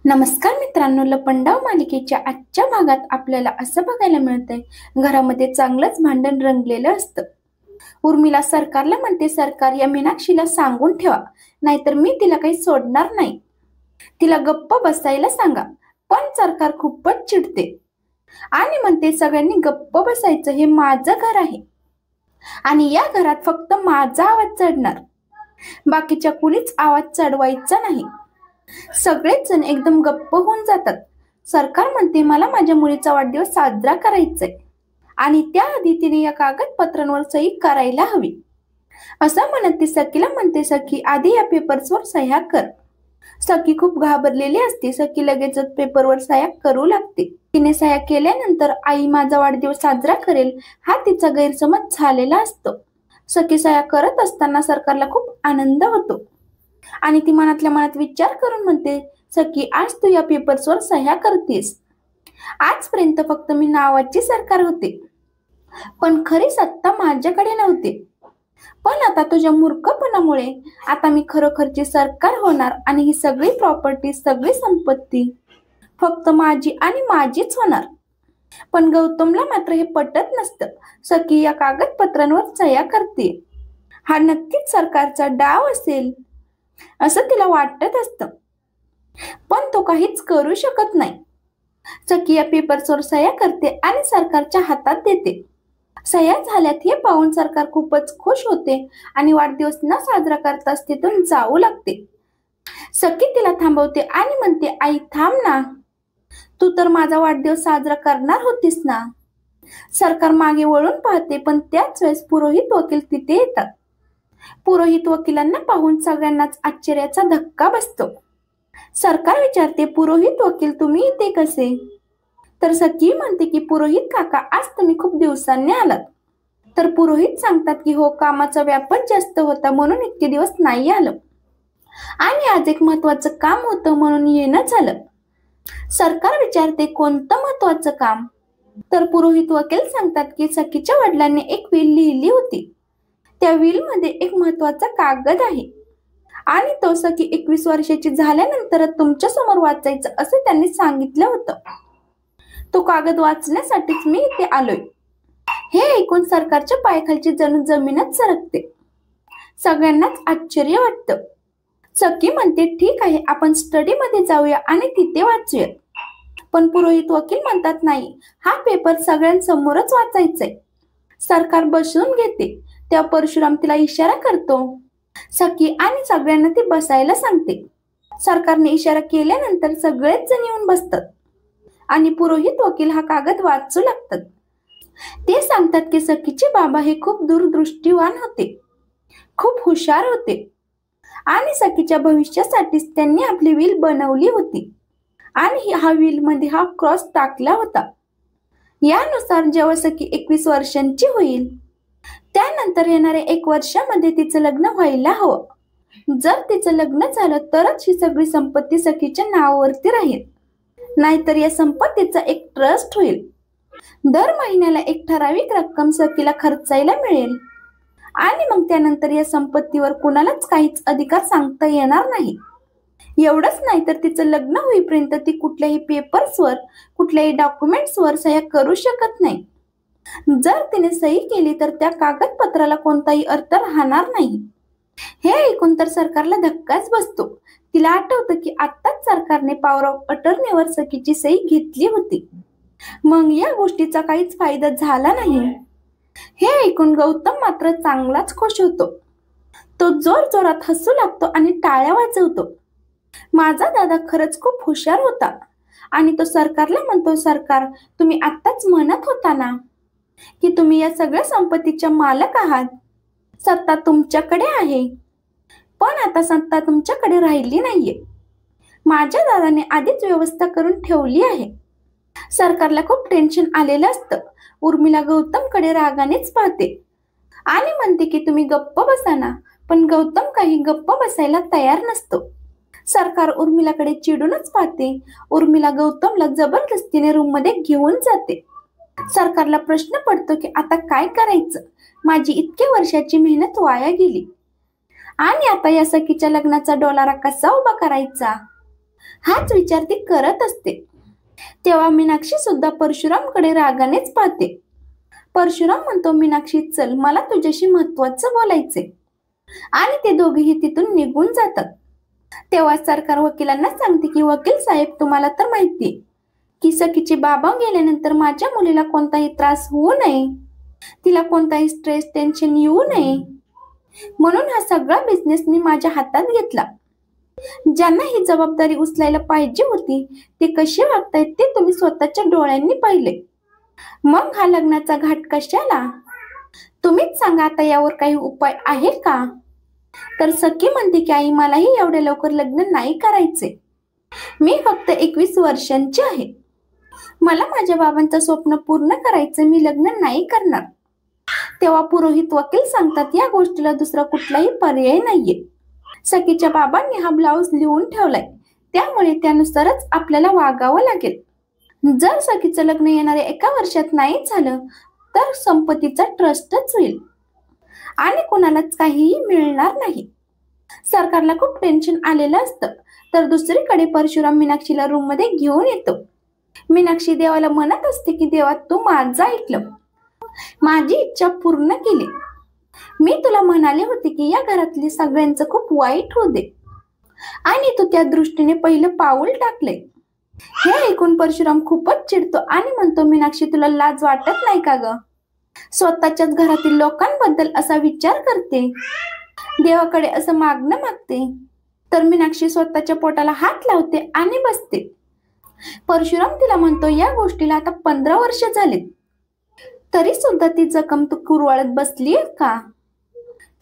नमस्कार मित्रांनो, लपंडाव मालिकेच्या आजच्या भागात आपल्याला असं बघायला मिळतंय, घरामध्ये चांगलंच भांडण रंगलेलं असतं. उर्मिला सरकारला म्हणते, सरकार या मीनाक्षीला सांगून ठेवा, नाहीतर मी तिला काही सोडणार नाही. तिला गप्प बसायला सांगा. पण सरकार खूपच चिडते आणि म्हणते, सगळ्यांनी गप्प बसायचं, हे माझं घर आहे आणि या घरात फक्त माझा आवाज चढणार, बाकीच्या कुणीच आवाज चढवायचा नाही. सगळेच जण एकदम गप्प होऊन जातात. सरकार म्हणते, मला माझ्या मुलीचा वाढदिवस साजरा करायचाय आणि त्याआधी तिने या कागदपत्रांवर सही करायला हवी. असं म्हणत ती सखीला म्हणते, सखी आधी या पेपर्सवर सह्या कर. सखी खूप घाबरलेली असते. सखी लगेचच पेपरवर सह्या करू लागते. तिने सह्या केल्यानंतर आई माझा वाढदिवस साजरा करेल हा तिचा गैरसमज झालेला असतो. सखी सह्या करत असताना सरकारला खूप आनंद होतो आणि ती मनातल्या मनात विचार करून म्हणते, सखी आज तू या पेपर्सवर सह्या करतेस. आजपर्यंत फक्त मी नावाची सरकार होते, पण खरी सत्ता माझ्याकडे नव्हती. पण आता तुझ्या मूर्खपणामुळे आता मी खरोखरची सरकार होणार आणि ही सगळी प्रॉपर्टी, सगळी संपत्ती फक्त माझी आणि माझीच होणार. पण गौतमला मात्र हे पटत नसतं. सखी या कागदपत्रांवर सह्या करते, हा नक्कीच सरकारचा डाव असेल असं तिला वाटत असतं, पण तो काहीच करू शकत नाही. सखी या पेपर्सवर सह्या करते आणि सरकारच्या हातात देते. सह्या झाल्यात हे पाहून सरकार खूपच खुश होते आणि वाढदिवस न साजरा करताच तिथून जाऊ लागते. सखी तिला थांबवते आणि म्हणते, आई थांब ना, तू तर माझा वाढदिवस साजरा करणार होतीस ना. सरकार मागे वळून पाहते, पण त्याच वेळेस पुरोहित वकील तिथे येतात. पुरोहित वकिलांना पाहून सगळ्यांनाच आश्चर्याचा धक्का बसतो. सरकार विचारते, पुरोहित वकील तुम्ही इथे कसे? तर सखी म्हणते की, पुरोहित काका आज तुम्ही खूप दिवसांनी आलात. तर पुरोहित सांगतात की, हो कामाचा व्यापच जास्त होता म्हणून इतके दिवस नाही आलं आणि आज एक महत्वाचं काम होतं म्हणून येणं झालं. सरकार विचारते, कोणतं महत्वाचं काम? तर पुरोहित वकील सांगतात की, सखीच्या वडिलांनी एक विल लिहिली होती. त्या विल मध्ये एक महत्वाचा कागद आहे आणि तो सखी 21 वर्षाची झाल्यानंतर तुमच्या समोर वाचायचं असं त्यांनी सांगितलं होतं. तो कागद वाचण्यासाठीच मी इथे आलोय. हे ऐकून सरकारच्या पायाखालची जणू जमीनच सरकते. सगळ्यांनाच आश्चर्य वाटतं. सखी म्हणते, ठीक आहे, आपण स्टडी मध्ये जाऊया आणि तिथे वाचूया. पण पुरोहित वकील म्हणतात, नाही, हा पेपर सगळ्यांसमोरच वाचायचंय. सरकार बसवून घेते. तेव्हा परशुराम तिला इशारा करतो. सखी आणि सगळ्यांना ती बसायला सांगते. सरकारने इशारा केल्यानंतर सगळेच जण येऊन बसतात आणि पुरोहित वकील हा कागद वाचू लागतात. ते सांगतात की, सखीचे बाबा हे खूप दूरदृष्टीवान होते, खूप हुशार होते आणि सखीच्या भविष्यासाठीच त्यांनी आपली विल बनवली होती आणि हा विल मध्ये हा क्रॉस टाकला होता. यानुसार जेव्हा सखी 21 वर्षांची होईल त्यानंतर येणाऱ्या 1 वर्षामध्ये तिचं लग्न व्हायला हवं. जर तिचं लग्न झालं तरच ही सगळी संपत्ती सखीच्या नावावरती राहील, नाहीतर या संपत्तीचा एक ट्रस्ट होईल. दर महिन्याला एक ठराविक रक्कम सखीला खर्चायला मिळेल आणि मग त्यानंतर या संपत्तीवर कुणालाच काहीच अधिकार सांगता येणार नाही. एवढंच नाही तर तिचं लग्न होईपर्यंत ती कुठल्याही पेपर्सवर, कुठल्याही डॉक्युमेंट्सवर सह्या करू शकत नाही. जर तिने सही केली तर त्या कागदपत्राला कोणताही अर्थ राहणार नाही. हे ऐकून तर सरकारला धक्काच बसतो. तिला आठवतं की आत्ताच सरकारने पॉवर ऑफ अटर्नीवर सखीची सही घेतली होती, मग या गोष्टीचा काहीच फायदा झाला नाही. हे ऐकून गौतम मात्र चांगलाच खुश होतो. तो जोर जोरात हसू लागतो आणि टाळ्या वाजवतो. माझा दादा खरंच खूप हुशार होता. आणि तो सरकारला म्हणतो, सरकार तुम्ही आत्ताच म्हणत होता ना की तुम्ही या सगळ्या संपत्तीच्या मालक आहात, सत्ता तुमच्याकडे आहे, पण आता सत्ता तुमच्याकडे राहिली नाहीये. माझ्या दादाने आधीच व्यवस्था करून ठेवली आहे. सरकारला खूप टेन्शन आलेलं असतं. उर्मिला गौतमकडे रागानेच पाहते आणि म्हणते की, तुम्ही गप्प बसा ना. पण गौतम काही गप्प बसायला तयार नसतो. सरकार उर्मिलाकडे चिडूनच पाहते. उर्मिला गौतमला जबरदस्तीने रूम मध्ये घेऊन जाते. सरकारला प्रश्न पडतो की आता काय करायचं, माझी इतक्या वर्षाची मेहनत वाया गेली आणि आता या सखीच्या लग्नाचा डोलारा कसा उभा करायचा. हाच विचार ती करत असते. तेव्हा मीनाक्षी सुद्धा परशुरामकडे रागानेच पाहते. परशुराम म्हणतो, मीनाक्षी चल, मला तुझ्याशी महत्वाचं बोलायचे. आणि ते दोघेही तिथून निघून जातात. तेव्हा सरकार वकिलांना सांगते की वकील साहेब, तुम्हाला तर माहिती की सखीचे बाबा गेल्यानंतर माझ्या मुलीला कोणताही त्रास होऊ नये, तिला कोणताही स्ट्रेस टेन्शन येऊ नये, म्हणून हा सगळा बिझनेस मी माझ्या हातात घेतला. ज्यांना ही जबाबदारी उचलायला पाहिजे होती ते कसे वागतायत ते तुम्ही स्वतःच्या डोळ्यांनी पाहिले. मग हा लग्नाचा घाट कशाला? तुम्हीच सांगा, आता यावर काही उपाय आहे का? तर सखी म्हणते की आई, मलाही एवढ्या लवकर लग्न नाही करायचे. मी फक्त 21 वर्षांची आहे. मला माझ्या बाबांचं स्वप्न पूर्ण करायचं, मी लग्न नाही करणार. तेव्हा पुरोहित वकील सांगतात, या गोष्टीला दुसरा कुठलाही पर्याय नाहीये. सखीच्या बाबांनी हा ब्लाऊज लिहून ठेवलाय, त्यामुळे त्यानुसारच आपल्याला वागावं लागेल. जर सखीचं लग्न येणाऱ्या 1 वर्षात नाही झालं तर संपत्तीचा ट्रस्टच होईल आणि कोणालाच काहीही मिळणार नाही. सरकारला खूप टेन्शन आलेलं असतं. तर दुसरीकडे परशुराम मीनाक्षीला रूम मध्ये घेऊन येतो. मीनाक्षी देवाला म्हणत असते की देवा, तू माझं ऐकलं, माझी इच्छा पूर्ण केली. मी तुला म्हणाले होते की या घरातली सगळ्यांचं खूप वाईट होऊ दे, आणि तू त्या दृष्टीने पहिलं पाऊल टाकले. हे ऐकून परशुराम खूपच चिडतो आणि म्हणतो, मीनाक्षी तुला लाज वाटत नाही का ग? स्वतःच्याच घरातील लोकांबद्दल असा विचार करते, देवाकडे असं मागणं मागते. तर मीनाक्षी स्वतःच्या पोटाला हात लावते आणि बसते. परशुराम तिला म्हणतो, या गोष्टीला आता 15 वर्ष झालीत, तरी सुद्धा ती जखम तू कुरवाळत बसलीये का?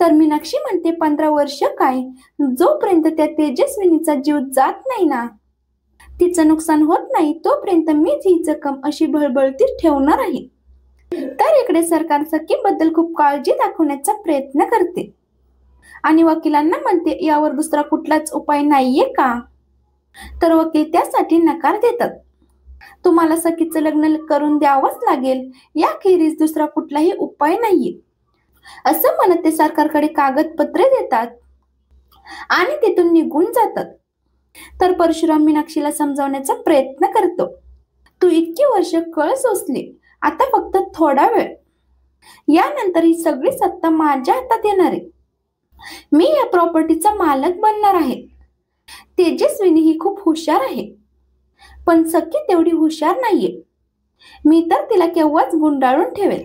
तर मीनाक्षी म्हणते, 15 वर्ष काय, जोपर्यंत त्या तेजस्विनीचा जीव जात नाही ना, तिचं नुकसान होत नाही, तोपर्यंत मीच ही जखम अशी भळभळती ठेवणार आहे. तर इकडे सरकार सखीबद्दल खूप काळजी दाखवण्याचा प्रयत्न करते आणि वकिलांना म्हणते, यावर दुसरा कुठलाच उपाय नाहीये का? तर वकील त्यासाठी नकार देतात. तुम्हाला सखीचं लग्न करून द्यावंच लागेल, याखेरीज दुसरा कुठलाही उपाय नाहीये, असं म्हणत ते सरकारकडे कागदपत्रे देतात आणि तिथून निघून जातात. तर परशुराम मीनाक्षीला समजावण्याचा प्रयत्न करतो, तू इतकी वर्ष कळ सोसली, आता फक्त थोडा वेळ, यानंतर ही सगळी सत्ता माझ्या हातात येणार आहे. मी या प्रॉपर्टीचा मालक बनणार आहे. तेजस्विनी ही खूप हुशार आहे, पण सखी तेवढी हुशार नाहीये. मी तर तिला केव्हाच गुंडाळून ठेवेल.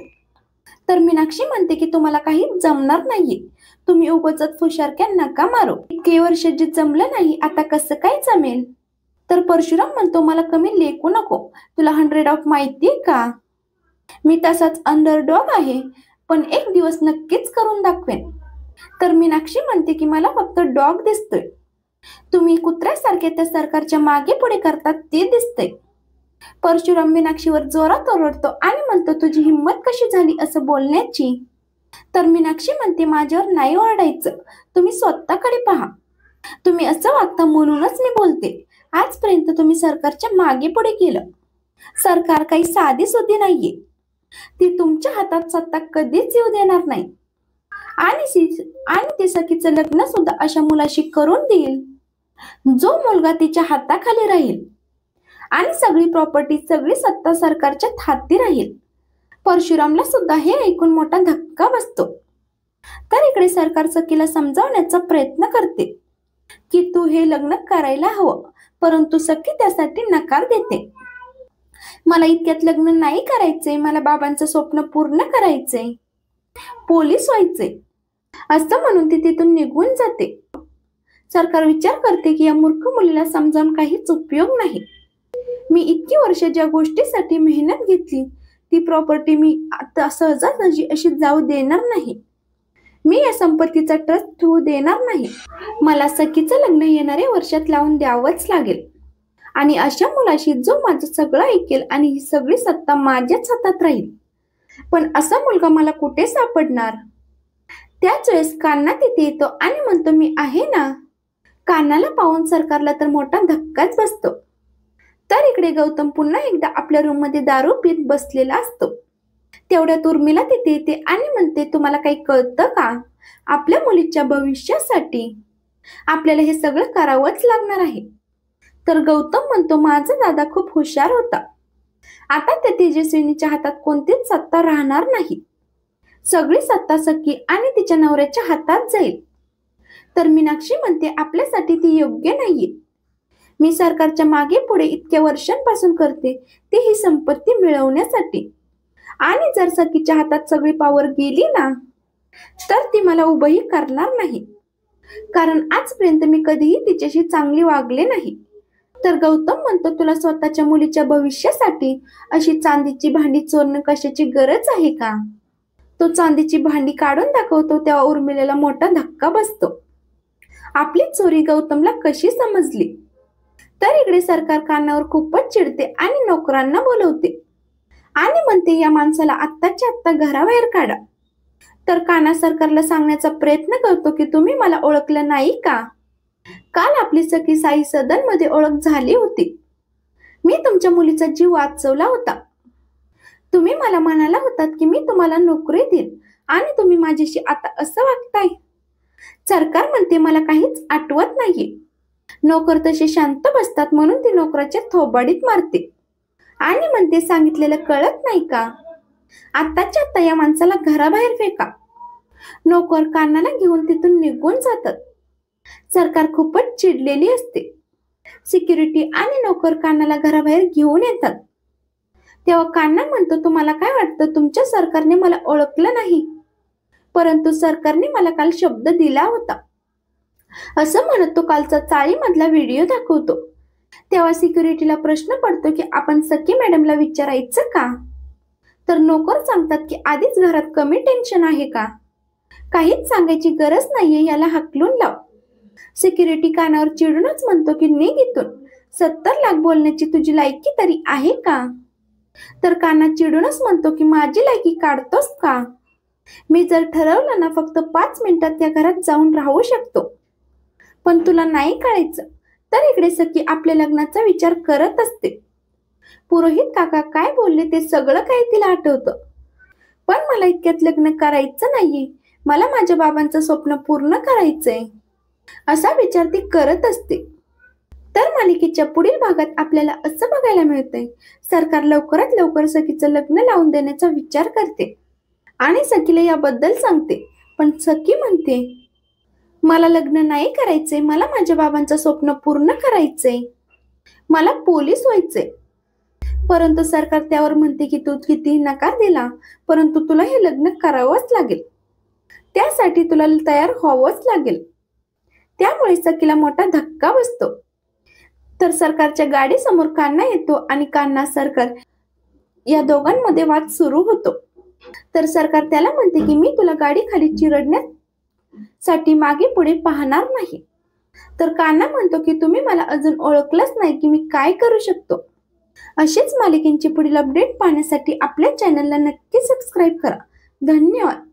तर मीनाक्षी म्हणते की तुम्हाला काही जमणार नाहीये, तुम्ही उगाच हुशारक्या नका मारो. इतके वर्ष जे जमलं नाही, आता कसं काय जमेल? तर परशुराम म्हणतो, मला कमी लेखू नको, तुला 100 ऑफ माहितीये का? मी तसाच अंडरडॉग आहे, पण एक दिवस नक्कीच करून दाखवेन. तर मीनाक्षी म्हणते की मला फक्त डॉग दिसतोय, तुम्ही कुत्र्यासारखे त्या सरकारच्या मागे पुढे करतात ते दिसतंय. परशुराम मीनाक्षीवर जोरात ओरडतो आणि म्हणतो, तुझी हिंमत कशी झाली असं बोलण्याची? तर मीनाक्षी म्हणते, माझ्यावर नाही ओरडायचं, तुम्ही स्वतःकडे पहा. तुम्ही असं वागता म्हणूनच मी बोलते. आजपर्यंत तुम्ही सरकारच्या मागे पुढे केलं. सरकार काही साधी सुधी नाहीये, ती तुमच्या हातात सत्ता कधीच येऊ देणार नाही. आणि ती सखीचं लग्न सुद्धा अशा मुलाशी करून देईल जो मुलगा तिच्या हाताखाली राहील, आणि सगळी प्रॉपर्टी, सगळी सत्ता सरकारच्या हाती राहील. परशुरामला सुद्धा हे ऐकून मोठा धक्का बसतो. तर इकडे सरकार सखीला समजावण्याचा प्रयत्न करते की तू हे लग्न करायला हवं, परंतु सखी त्यासाठी नकार देते. मला इतक्यात लग्न नाही करायचंय, मला बाबांचं स्वप्न पूर्ण करायचंय, पोलीस व्हायचंय, असं म्हणून ती तिथून निघून जाते. सरकार विचार करते की या मूर्ख मुलीला समजावून काहीच उपयोग नाही. मी इतकी वर्ष ज्या गोष्टीसाठी मेहनत घेतली, ती प्रॉपर्टी मी आता सहजासहजी अशी जाऊ देणार नाही. मी या संपत्तीचा ट्रस्ट ठेवू देणार नाही. मला सखीचं लग्न येणाऱ्या वर्षात लावून द्यावंच लागेल, आणि अशा मुलाशी जो माझं सगळं ऐकेल आणि ही सगळी सत्ता माझ्याच हातात राहील. पण असा मुलगा मला कुठे सापडणार? त्याच वेळेस कान्हा तिथे येतो आणि म्हणतो, मी आहे ना. कान्हाला पाहून सरकारला तर मोठा धक्काच बसतो. तर इकडे गौतम पुन्हा एकदा आपल्या रूम मध्ये दारू पीत बसलेला असतो. तेवढ्यात उर्मिला तिथे येते आणि म्हणते, तुम्हाला काही कळतं का? आपल्या मुलीच्या भविष्यासाठी आपल्याला हे सगळं करावंच लागणार आहे. तर गौतम म्हणतो, माझा दादा खूप हुशार होता. आता त्या तेजस्विनीच्या हातात कोणतीच सत्ता राहणार नाही. सगळी सत्ता सखी आणि तिच्या नवऱ्याच्या हातात जाईल. तर मीनाक्षी म्हणते, आपल्यासाठी ती योग्य नाहीये. मी सरकारच्या मागे पुढे इतक्या वर्षांपासून करते ती ही संपत्ती मिळवण्यासाठी. आणि जर सखीच्या हातात सगळी पावर गेली ना, तर ती मला उभंही करणार नाही. कारण आजपर्यंत मी कधीही तिच्याशी चांगली वागले नाही. तर गौतम म्हणतो, तुला स्वतःच्या मुलीच्या भविष्यासाठी अशी चांदीची भांडी चोरणं कशाची गरज आहे का? तो चांदीची भांडी काढून दाखवतो तेव्हा उर्मिलेला मोठा धक्का बसतो. आपली चोरी गौतमला कशी समजली? तर इकडे सरकार कानावर खूपच चिडते आणि नोकरांना बोलवते आणि म्हणते, या माणसाला आत्ताच्या आत्ता घराबाहेर काढा. तर काना सरकारला सांगण्याचा प्रयत्न करतो की तुम्ही मला ओळखलं नाही का? काल आपली सखी साई सदन मध्ये ओळख झाली होती. मी तुमच्या मुलीचा जीव वाचवला होता. तुम्ही मला म्हणाला होतात की मी तुम्हाला नोकरी देईन आणि तुम्ही माझ्याशी आता असं वागताय. सरकार म्हणते, मला काहीच आठवत नाहीये. नोकर तसे शांत बसतात म्हणून ती नोकराच्या थोबाडीत मारते आणि म्हणते, सांगितलेलं कळत नाही का? आत्ताच्या आत्ता या माणसाला घराबाहेर फेका. नोकर कानाला घेऊन तिथून निघून जातात. सरकार खूपच चिडलेली असते. सिक्युरिटी आणि नोकर कानाला घराबाहेर घेऊन येतात. तेव्हा कान्हा म्हणतो, तुम्हाला काय वाटतं, तुमच्या सरकारने मला ओळखलं नाही, परंतु सरकारने मला काल शब्द दिला होता. असं म्हणत तो कालचा चाळीमधला व्हिडिओ दाखवतो. तेव्हा सिक्युरिटीला प्रश्न पडतो की आपण सखी मॅडमला विचारायचं का? तर नोकर सांगतात की आधीच घरात कमी टेन्शन आहे का? काहीच सांगायची गरज नाहीये, याला हाकलून लाव. सिक्युरिटी कानावर चिडूनच म्हणतो की निघ इथून. 70 लाख बोलण्याची तुझी लायकी तरी आहे का? तर कान्हा चिडूनच म्हणतो की माझी लायकी काढतोस का? मी जर ठरवलं ना, फक्त 5 मिनिटात त्या घरात जाऊन राहू शकतो. पण तुला नाही कळायचं. तर इकडे सखी आपल्या लग्नाचा विचार करत असते. पुरोहित काका काय बोलले ते सगळं काही तिला आठवतं. पण मला इतक्यात लग्न करायचं नाहीये, मला माझ्या बाबांचं स्वप्न पूर्ण करायचंय, असा विचार ती करत असते. तर मालिकेच्या पुढील भागात आपल्याला असं बघायला मिळतंय, सरकार लवकरात लवकर सखीचं लग्न लावून देण्याचा विचार करते आणि सखीला याबद्दल सांगते. पण सखी म्हणते, मला लग्न नाही करायचंय, मला माझ्या बाबांचं स्वप्न पूर्ण करायचंय, मला पोलीस व्हायचंय. परंतु सरकार त्यावर म्हणते की तू कितीही नकार दिला परंतु तुला हे लग्न करावंच लागेल, त्यासाठी तुला तयार व्हावंच लागेल. त्यामुळे सखीला मोठा धक्का बसतो. तर सरकारच्या गाडीसमोर कान्हा येतो आणि कान्हा सरकार या दोघांमध्ये वाद सुरू होतो. तर सरकार त्याला म्हणते की मी तुला गाडी खाली चिरडण्यासाठी मागे पुढे पाहणार नाही. तर कान्हा म्हणतो की तुम्ही मला अजून ओळखलंच नाही की मी काय करू शकतो. अशीच मालिकेची पुढील अपडेट पाहण्यासाठी आपल्या चॅनलला नक्की सबस्क्राईब करा. धन्यवाद.